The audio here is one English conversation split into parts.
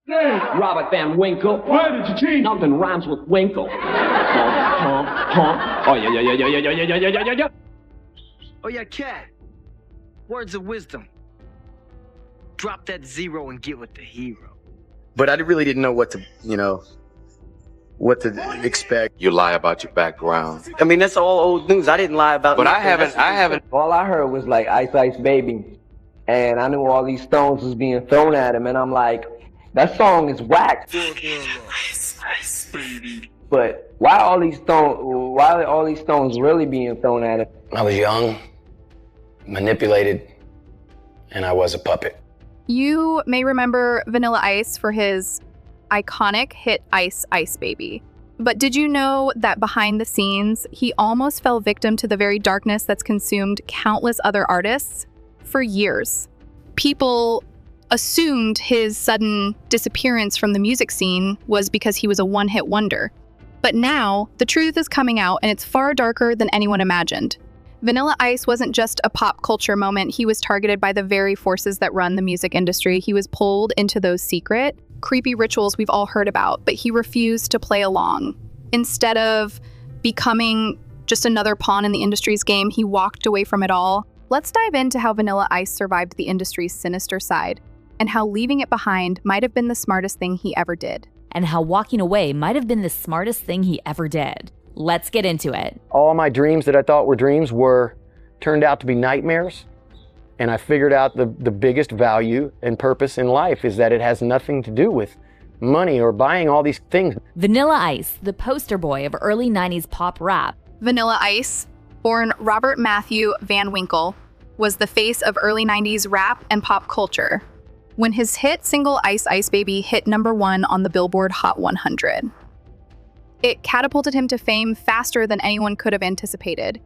Robert Van Winkle. Why did you cheat? Nothing rhymes with Winkle. Oh, yeah. Oh, yeah, cat. Words of wisdom. Drop that zero and get with the hero. But I really didn't know what to, what to expect. You lie about your background. I mean, that's all old news. I didn't lie about But nothing. I haven't. All I heard was like Ice Ice Baby. And I knew all these stones was being thrown at him. And I'm like, that song is whack. But why are all these stones really being thrown at him? I was young, manipulated, and I was a puppet. You may remember Vanilla Ice for his iconic hit Ice Ice Baby. But did you know that behind the scenes, he almost fell victim to the very darkness that's consumed countless other artists for years? People assumed his sudden disappearance from the music scene was because he was a one-hit wonder. But now, the truth is coming out, and it's far darker than anyone imagined. Vanilla Ice wasn't just a pop culture moment. He was targeted by the very forces that run the music industry. He was pulled into those secret, creepy rituals we've all heard about, but he refused to play along. Instead of becoming just another pawn in the industry's game, he walked away from it all. Let's dive into how Vanilla Ice survived the industry's sinister side, and how leaving it behind might have been the smartest thing he ever did. And how walking away might have been the smartest thing he ever did. Let's get into it. All my dreams that I thought were dreams turned out to be nightmares. And I figured out the biggest value and purpose in life is that it has nothing to do with money or buying all these things. Vanilla Ice, the poster boy of early 90s pop rap. Vanilla Ice, born Robert Matthew Van Winkle, was the face of early 90s rap and pop culture when his hit single Ice Ice Baby hit #1 on the Billboard Hot 100. It catapulted him to fame faster than anyone could have anticipated.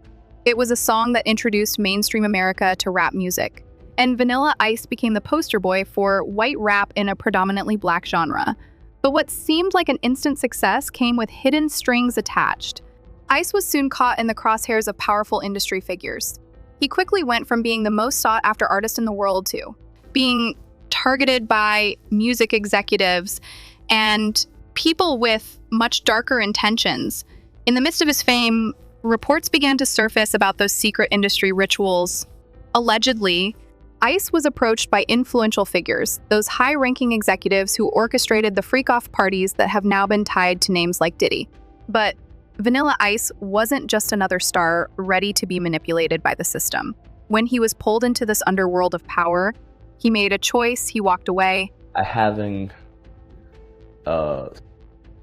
It was a song that introduced mainstream America to rap music, and Vanilla Ice became the poster boy for white rap in a predominantly black genre. But what seemed like an instant success came with hidden strings attached. Ice was soon caught in the crosshairs of powerful industry figures. He quickly went from being the most sought-after artist in the world to being targeted by music executives and people with much darker intentions. In the midst of his fame, reports began to surface about those secret industry rituals. Allegedly, Ice was approached by influential figures, those high-ranking executives who orchestrated the freak-off parties that have now been tied to names like Diddy. But Vanilla Ice wasn't just another star ready to be manipulated by the system. When he was pulled into this underworld of power, he made a choice, he walked away. Having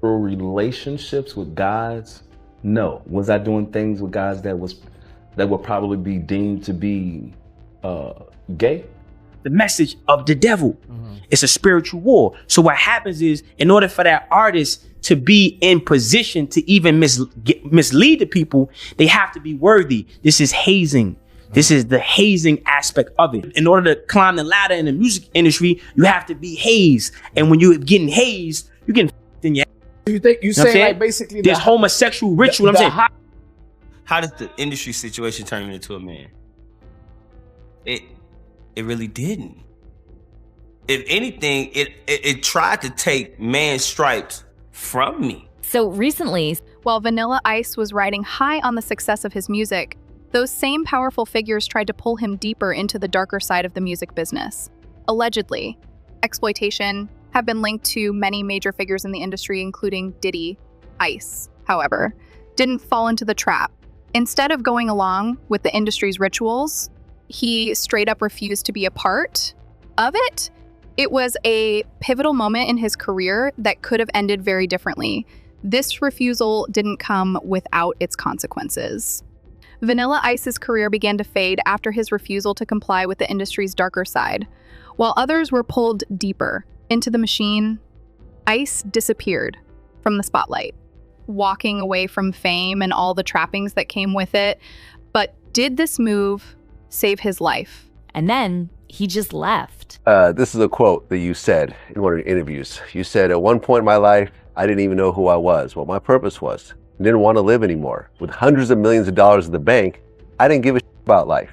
relationships with guys, no. Was I doing things with guys that would probably be deemed to be gay? The message of the devil. It's a spiritual war. So what happens is, in order for that artist to be in position to even mislead the people, they have to be worthy. This is hazing. This is the hazing aspect of it. In order to climb the ladder in the music industry, you have to be hazed. And when you're getting hazed, you're getting in your You think you say like basically this homosexual ritual? I'm saying, how does the industry situation turn me into a man? It really didn't. If anything, it tried to take man's stripes from me. So recently, while Vanilla Ice was riding high on the success of his music, those same powerful figures tried to pull him deeper into the darker side of the music business. Allegedly, exploitation have been linked to many major figures in the industry, including Diddy. Ice, however, didn't fall into the trap. Instead of going along with the industry's rituals, he straight up refused to be a part of it. It was a pivotal moment in his career that could have ended very differently. This refusal didn't come without its consequences. Vanilla Ice's career began to fade after his refusal to comply with the industry's darker side. While others were pulled deeper into the machine, Ice disappeared from the spotlight, walking away from fame and all the trappings that came with it. But did this move save his life? And then he just left. This is a quote that you said in one of your interviews. You said, at one point in my life, I didn't even know who I was, what my purpose was. I didn't want to live anymore. With hundreds of millions of dollars in the bank, I didn't give a shit about life.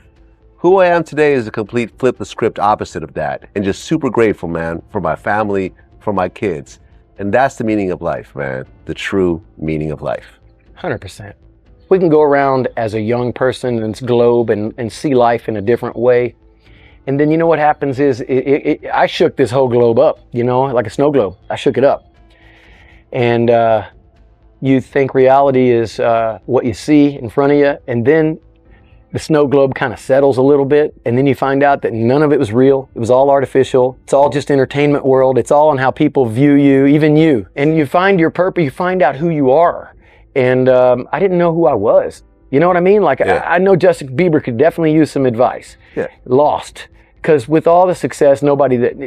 Who I am today is a complete flip the script opposite of that, and just super grateful, man, for my family, for my kids. And that's the meaning of life, man. The true meaning of life. 100%. We can go around as a young person in this globe and see life in a different way. And then you know what happens is, I shook this whole globe up, you know, like a snow globe. I shook it up. And you think reality is what you see in front of you, and then the snow globe kind of settles a little bit, and then you find out that none of it was real. It was all artificial. It's all just entertainment world. It's all on how people view you, even you. And you find your purpose, you find out who you are. And I didn't know who I was. You know what I mean? Like, yeah. I know Justin Bieber could definitely use some advice. Yeah. Lost. Because with all the success, nobody that,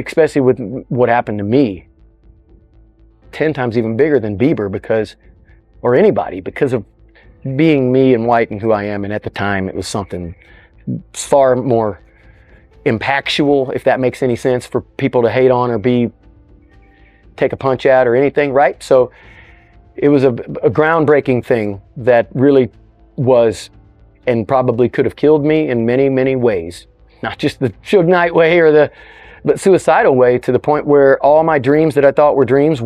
especially with what happened to me, 10 times even bigger than Bieber, because, or anybody, because of being me and white and who I am. And at the time, it was something far more impactful, if that makes any sense, for people to hate on or take a punch at or anything, right? So it was a groundbreaking thing that really was, and probably could have killed me in many, many ways. Not just the Suge Knight way but suicidal way, to the point where all my dreams that I thought were dreams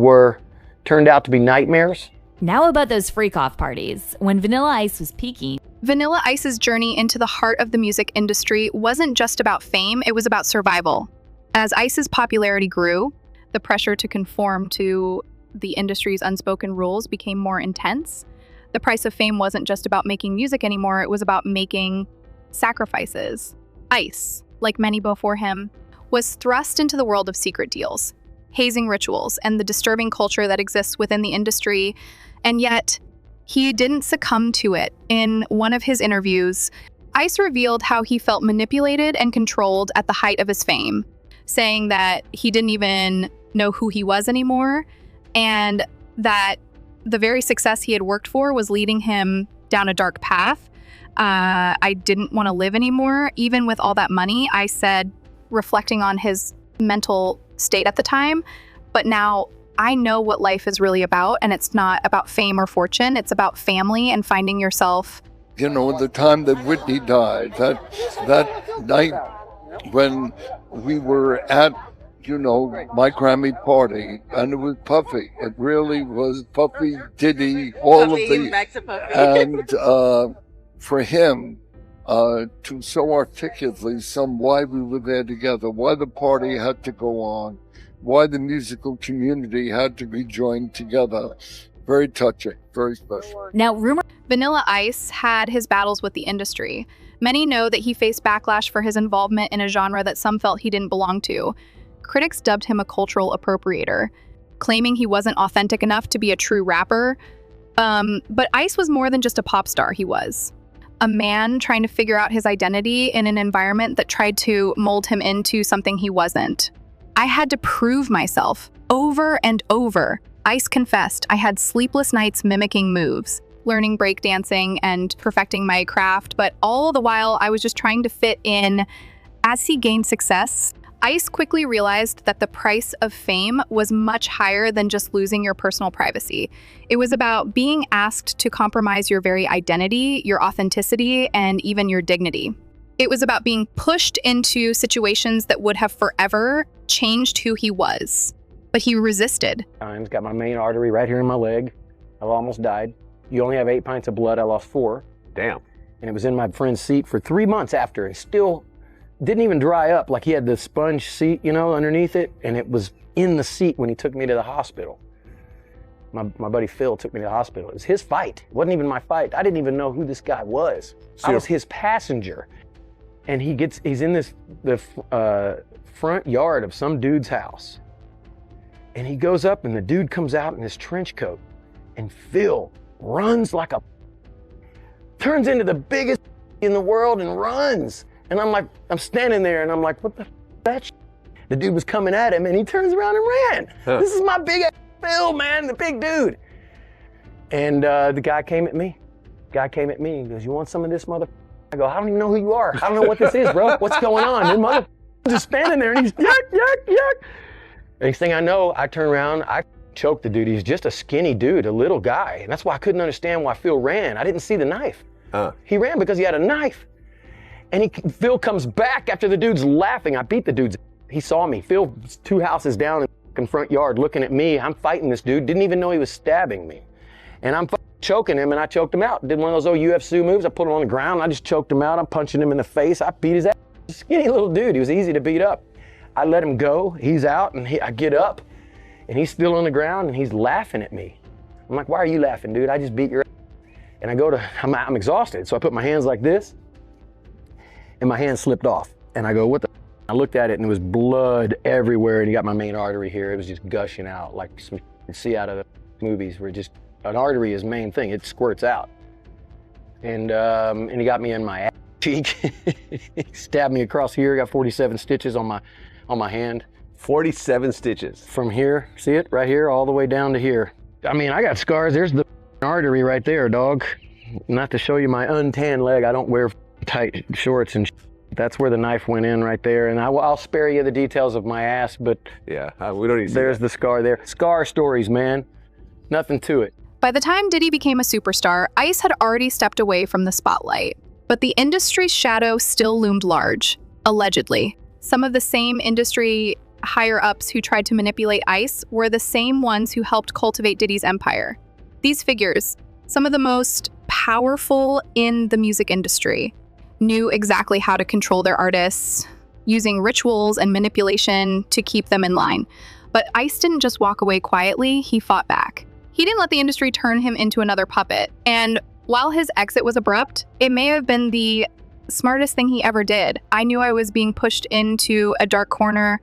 turned out to be nightmares. Now about those freak-off parties. When Vanilla Ice was peaking, Vanilla Ice's journey into the heart of the music industry wasn't just about fame, it was about survival. As Ice's popularity grew, the pressure to conform to the industry's unspoken rules became more intense. The price of fame wasn't just about making music anymore, it was about making sacrifices. Ice, like many before him, was thrust into the world of secret deals, hazing rituals, and the disturbing culture that exists within the industry. And yet, he didn't succumb to it. In one of his interviews, Ice revealed how he felt manipulated and controlled at the height of his fame, saying that he didn't even know who he was anymore, and that the very success he had worked for was leading him down a dark path. I didn't want to live anymore, even with all that money, I said, reflecting on his mental state at the time. But now I know what life is really about, and it's not about fame or fortune. It's about family and finding yourself. You know, the time that Whitney died, that night when we were at, you know, my Grammy party, and it was Puffy. It really was Puffy, Diddy, all Puffy, of the, back to Puffy. And for him to so articulately why we were there together, why the party had to go on, why the musical community had to be joined together. Very touching, very special. Now, Vanilla Ice had his battles with the industry. Many know that he faced backlash for his involvement in a genre that some felt he didn't belong to. Critics dubbed him a cultural appropriator, claiming he wasn't authentic enough to be a true rapper. But Ice was more than just a pop star, he was a man trying to figure out his identity in an environment that tried to mold him into something he wasn't. I had to prove myself over and over. Ice confessed I had sleepless nights mimicking moves, learning breakdancing and perfecting my craft, but all the while I was just trying to fit in. As he gained success, Ice quickly realized that the price of fame was much higher than just losing your personal privacy. It was about being asked to compromise your very identity, your authenticity, and even your dignity. It was about being pushed into situations that would have forever changed who he was. But he resisted. I've got my main artery right here in my leg. I almost died. You only have 8 pints of blood. I lost 4. Damn. And it was in my friend's seat for 3 months after. It still didn't even dry up. Like, he had the sponge seat, you know, underneath it. And it was in the seat when he took me to the hospital. My buddy Phil took me to the hospital. It was his fight. It wasn't even my fight. I didn't even know who this guy was. I was his passenger. And he's in the front yard of some dude's house. And he goes up, and the dude comes out in his trench coat, and Phil runs turns into the biggest in the world and runs. And I'm standing there, and I'm like, what the that shit? The dude was coming at him, and he turns around and ran. Huh. This is my big ass Phil, man, the big dude. And the guy came at me. He goes, you want some of this, mother? I go, I don't even know who you are. I don't know what this is, bro. What's going on? And mother just standing there, and he's yuck. Next thing I know, I turn around, I choke the dude. He's just a skinny dude, a little guy. And that's why I couldn't understand why Phil ran. I didn't see the knife. He ran because he had a knife. And Phil comes back after the dude's laughing. I beat the dude's. He saw me. Phil was 2 houses down, and front yard looking at me. I'm fighting this dude, didn't even know he was stabbing me. And I'm choking him, and I choked him out. Did one of those old UFC moves. I put him on the ground, and I just choked him out. I'm punching him in the face. I beat his ass. Skinny little dude, he was easy to beat up. I let him go, he's out, and I get up, and he's still on the ground, and he's laughing at me. I'm like, why are you laughing, dude? I just beat your ass. And I go to, I'm exhausted, so I put my hands like this, and my hand slipped off. And I go, what the? I looked at it, and it was blood everywhere, and you got my main artery here. It was just gushing out like some you see out of the movies where just an artery is main thing. It squirts out. And he got me in my ass cheek. He stabbed me across here. Got 47 stitches on my hand. 47 stitches. From here, see it? Right here, all the way down to here. I mean, I got scars. There's the artery right there, dog. Not to show you my untanned leg. I don't wear tight shorts and that's where the knife went in right there. And I'll spare you the details of my ass, but yeah, we don't need to see there's that. The scar there. Scar stories, man. Nothing to it. By the time Diddy became a superstar, Ice had already stepped away from the spotlight. But the industry's shadow still loomed large, allegedly. Some of the same industry higher-ups who tried to manipulate Ice were the same ones who helped cultivate Diddy's empire. These figures, some of the most powerful in the music industry, knew exactly how to control their artists, using rituals and manipulation to keep them in line. But Ice didn't just walk away quietly, he fought back. He didn't let the industry turn him into another puppet. And while his exit was abrupt, it may have been the smartest thing he ever did. I knew I was being pushed into a dark corner,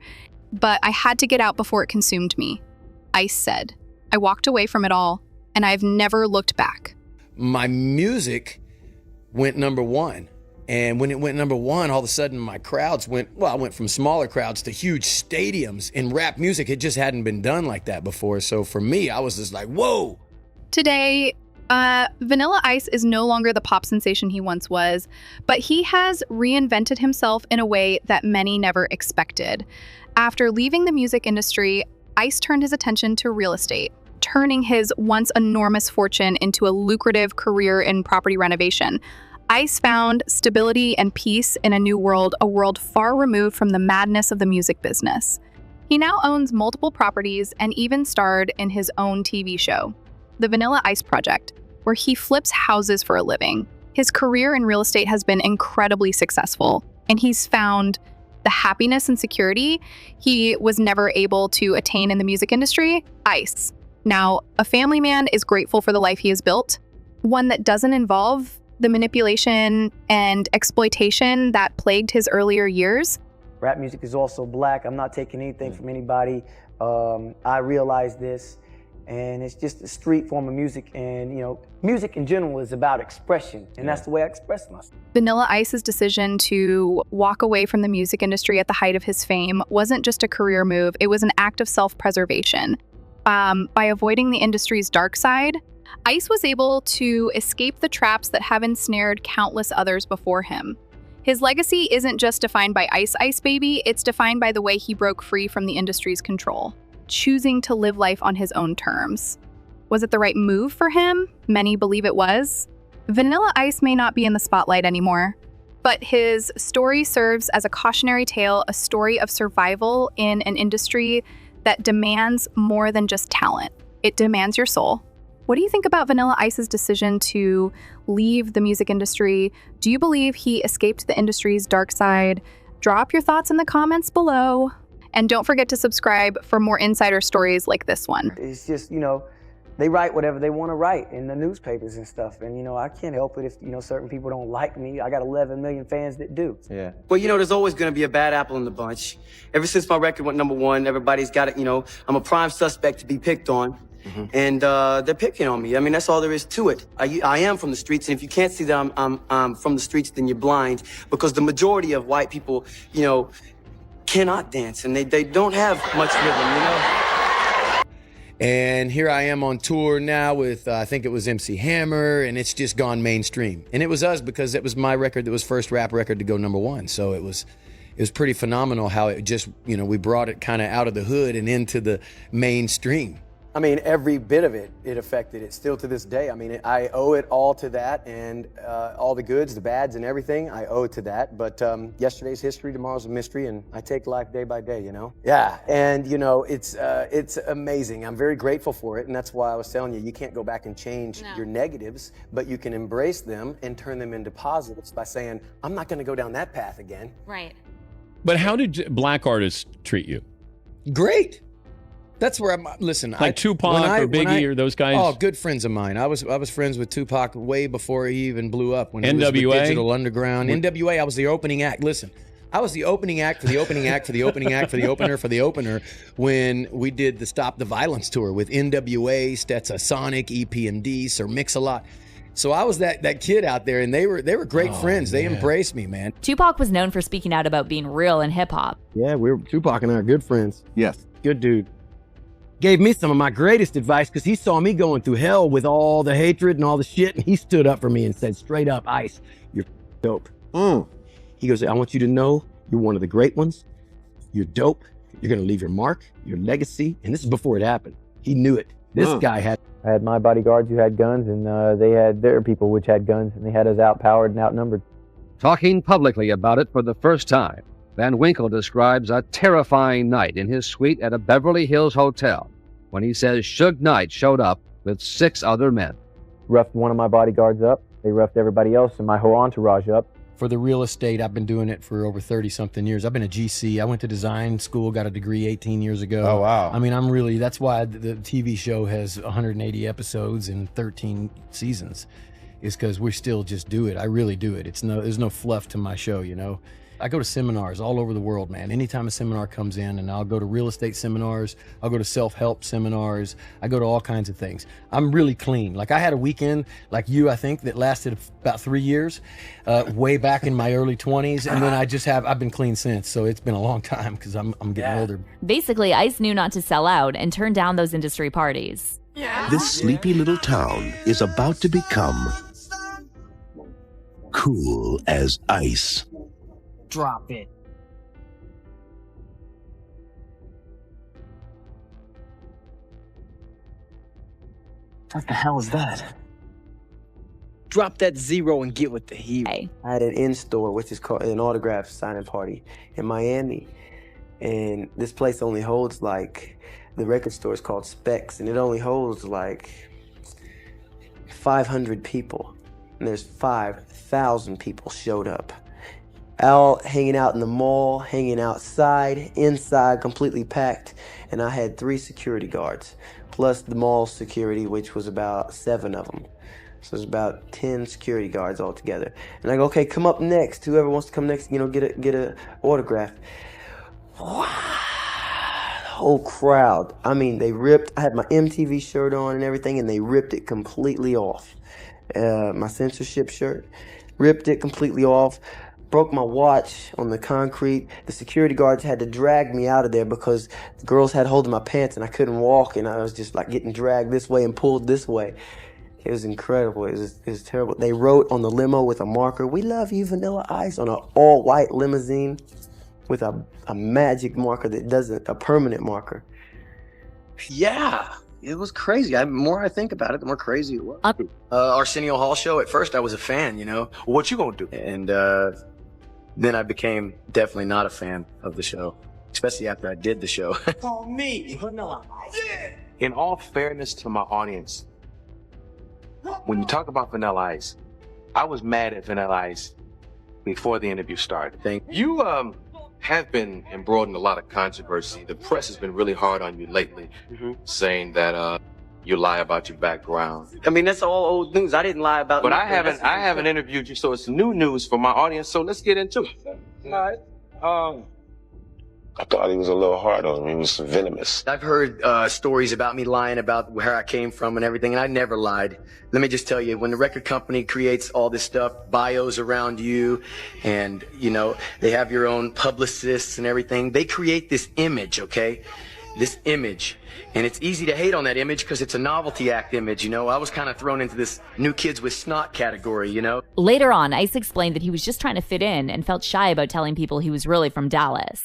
but I had to get out before it consumed me. Ice said. I walked away from it all, and I've never looked back. My music went number one. And when it went number one, all of a sudden my crowds went, well, I went from smaller crowds to huge stadiums. In rap music, it just hadn't been done like that before. So for me, I was just like, whoa. Today, Vanilla Ice is no longer the pop sensation he once was, but he has reinvented himself in a way that many never expected. After leaving the music industry, Ice turned his attention to real estate, turning his once enormous fortune into a lucrative career in property renovation. Ice found stability and peace in a new world, a world far removed from the madness of the music business. He now owns multiple properties and even starred in his own TV show, The Vanilla Ice Project, where he flips houses for a living. His career in real estate has been incredibly successful, and he's found the happiness and security he was never able to attain in the music industry. Ice. Now, a family man is grateful for the life he has built, one that doesn't involve the manipulation and exploitation that plagued his earlier years. Rap music is also black. I'm not taking anything from anybody. I realize this, and it's just a street form of music, and you know, music in general is about expression, and that's the way I express myself. Vanilla Ice's decision to walk away from the music industry at the height of his fame wasn't just a career move, it was an act of self-preservation. By avoiding the industry's dark side, Ice was able to escape the traps that have ensnared countless others before him. His legacy isn't just defined by Ice Ice Baby, it's defined by the way he broke free from the industry's control, choosing to live life on his own terms. Was it the right move for him? Many believe it was. Vanilla Ice may not be in the spotlight anymore, but his story serves as a cautionary tale, a story of survival in an industry that demands more than just talent. It demands your soul. What do you think about Vanilla Ice's decision to leave the music industry? Do you believe he escaped the industry's dark side? Drop your thoughts in the comments below. And don't forget to subscribe for more insider stories like this one. It's just, you know, they write whatever they want to write in the newspapers and stuff. And, you know, I can't help it if, you know, certain people don't like me. I got 11 million fans that do. Yeah. Well, you know, there's always going to be a bad apple in the bunch. Ever since my record went number one, everybody's got it, you know, I'm a prime suspect to be picked on. And they're picking on me. I mean, that's all there is to it. I am from the streets, and if you can't see that I'm from the streets, then you're blind. Because the majority of white people, you know, cannot dance, and they don't have much rhythm, you know? And here I am on tour now with, I think it was MC Hammer, and it's just gone mainstream. And it was us because it was my record that was first rap record to go number one. So it was pretty phenomenal how it just, you know, we brought it kind of out of the hood and into the mainstream. I mean, every bit of it, it affected it still to this day. I mean, I owe it all to that, and all the goods, the bads, and everything, I owe it to that. But yesterday's history, tomorrow's a mystery, and I take life day by day, you know? Yeah, and you know, it's amazing. I'm very grateful for it, and that's why I was telling you, you can't go back and change your negatives, but you can embrace them and turn them into positives by saying, I'm not gonna go down that path again. Right. But how did black artists treat you? Great. That's where I'm. Listen, like Tupac or Biggie or those guys. Oh, good friends of mine. I was friends with Tupac way before he even blew up. When he was with NWA? Digital Underground, NWA. I was the opening act. Listen, I was the opening act for the opening act for the opening act for the opener for the opener when we did the Stop the Violence tour with NWA, Stetsa Sonic, EPMD, Sir Mix-a-Lot. So I was that kid out there, and they were great friends. They embraced me, man. Tupac was known for speaking out about being real in hip hop. Yeah, Tupac and I are good friends. Yes. Good dude. Gave me some of my greatest advice because he saw me going through hell with all the hatred and all the shit, and he stood up for me and said straight up, Ice, you're dope. He goes, I want you to know you're one of the great ones. You're dope. You're going to leave your mark, your legacy. And this is before it happened. He knew it. This guy had... I had my bodyguards who had guns, and they had their people which had guns, and they had us outpowered and outnumbered. Talking publicly about it for the first time, Van Winkle describes a terrifying night in his suite at a Beverly Hills hotel when he says Suge Knight showed up with 6 other men. Roughed one of my bodyguards up. They roughed everybody else and my whole entourage up. For the real estate, I've been doing it for over 30-something years. I've been a GC. I went to design school, got a degree 18 years ago. Oh, wow. I mean, that's why the TV show has 180 episodes and 13 seasons, is because we still just do it. I really do it. There's no fluff to my show, you know? I go to seminars all over the world, man. Anytime a seminar comes in, and I'll go to real estate seminars, I'll go to self-help seminars, I go to all kinds of things. I'm really clean. Like I had a weekend, like you, I think, that lasted about 3 years, way back in my early 20s, and then I've been clean since, so it's been a long time because I'm getting older. Basically, Ice knew not to sell out and turn down those industry parties. This sleepy little town is about to become cool as ice. Drop it. What the hell is that? Drop that 0 and get with the hero. I had an in-store, which is called an autograph signing party in Miami. And this place only holds the record store is called Specs, and it only holds 500 people. And there's 5,000 people showed up. All hanging out in the mall, hanging outside, inside, completely packed. And I had 3 security guards, plus the mall security, which was about 7 of them. So there's about 10 security guards all together. And I go, okay, come up next. Whoever wants to come next, get a autograph. Wow. The whole crowd. I mean, they ripped. I had my MTV shirt on and everything, and they ripped it completely off. My censorship shirt, ripped it completely off. Broke my watch on the concrete. The security guards had to drag me out of there because the girls had hold of my pants and I couldn't walk, and I was just getting dragged this way and pulled this way. It was incredible. It was terrible. They wrote on the limo with a marker, "We love you, Vanilla Ice," on an all-white limousine with a magic marker that doesn't, a permanent marker. Yeah, it was crazy. The more I think about it, the more crazy it was. Arsenio Hall show, at first I was a fan, you know. Well, what you gonna do? And then I became definitely not a fan of the show, especially after I did the show. Call me Vanilla Ice. Yeah. In all fairness to my audience, when you talk about Vanilla Ice, I was mad at Vanilla Ice before the interview started. You have been embroiled in a lot of controversy. The press has been really hard on you lately, saying that you lie about your background. I mean, that's all old news. I didn't lie about. But I haven't interviewed you, so it's new news for my audience. So let's get into it. All right. I thought he was a little hard on me. He was venomous. I've heard stories about me lying about where I came from and everything, and I never lied. Let me just tell you, when the record company creates all this stuff, bios around you, and, you know, they have your own publicists and everything, they create this image, okay? This image. And it's easy to hate on that image because it's a novelty act image, you know? I was kind of thrown into this new kids with snot category, you know? Later on, Ice explained that he was just trying to fit in and felt shy about telling people he was really from Dallas.